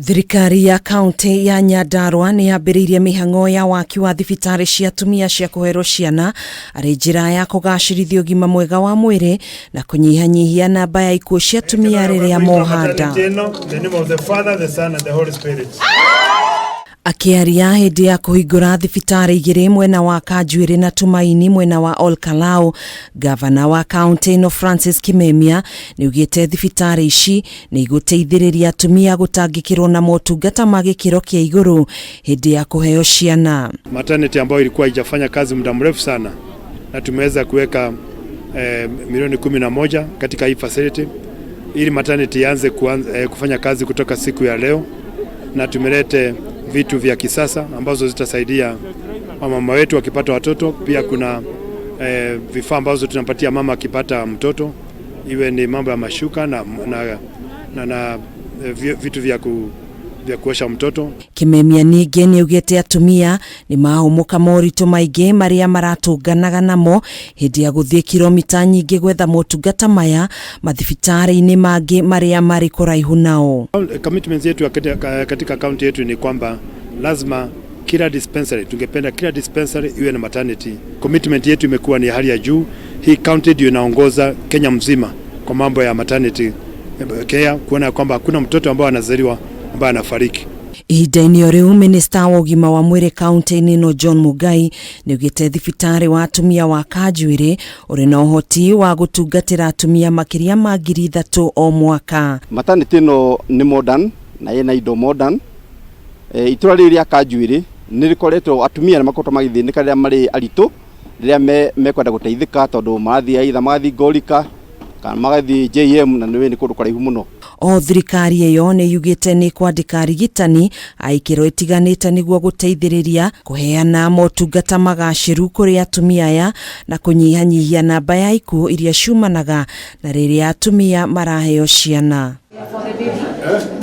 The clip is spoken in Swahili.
Thirikari ya kaunti ya Nyandarua ni yambiriirie mihang'o ya waki wa thibitari cia atumia cia kuherwo ciana arĩ njĩra ya kũgacĩrithia ugima mwega wa mwiri na kunyihanyihia namba ya ikuũ cia atumia rĩrĩa moha nda. Akiaria hĩndĩ ya kuhingura thibitari igiri mwena wa Kanjuĩrĩ na Tumaini mwena wa Olkalau, gavana wa kaunti ĩno Francis Kimemia niaugite thibitari ici ni iguteithĩrĩria atumia gũtangĩkĩrwo na motungata ma gĩkĩro kĩa igũrũ hĩndĩ ya kuheo ciana. Maternity ambayo ilikuwa haijafanya kazi muda mrefu sana, na tumeweza kuweka milioni 11 katika hii facility ili maternity ianze kufanya kazi kutoka siku ya leo, na tumelete vitu vya kisasa ambazo zitasaidia mama wetu wakipata watoto. Pia kuna vifaa ambazo tunapatia mama akipata mtoto, iwe ni mambo ya mashuka na vitu vya kuosha mtoto. Kimemia ningĩ niaugite atumia ni mahũmũka moritũ maingĩ marĩa maratũnganaga namo hĩndĩ ya gũthiĩ kilomita nyingĩ gwetha motungata maya mathibitari-inĩ mangĩ marĩa marĩ kũraihu nao. Commitment yetu katika kaunti yetu ni kwamba lazima kila dispensary, tungependa kila dispensary iwe na maternity. Commitment yetu imekuwa ni hali ya juu. Hii county ndio inaongoza Kenya mzima kwa mambo ya maternity care, kuona kwamba hakuna mtoto ambaye anazaliwa ambaye anafariki. Ihinda-inĩ o rĩu minista wa ugima wa mwiri kaunti-inĩ ĩno John Mugai niaugite thibitari wa atumia wa Kanjuĩrĩ ũrĩ na ũhoti wa gũtungatĩra atumia makĩria ma 3,000 o mwaka. Maternity no ni modern na ina indo modern. Itura rĩrĩ rĩa Kanjuĩrĩ nĩ rĩkoretwo atumia nĩ makoretwo magĩthĩnĩka rĩrĩa marĩ aritu, rĩrĩa mekwenda gũteithĩka tondũ magathiĩ Ngorika kana magathiĩ JM na nĩ kũndũ kũraihu mũno. O thirikari ĩyo nĩ yugĩte nĩ kwandĩka arigitani a ikĩro itiganĩte nĩguo gũteithĩrĩria kũheana motungata magacĩru kũrĩ atumia aya na kũnyihanyihia namba ya ikuũ iria ciumanaga na rĩrĩa atumia maraheo ciana.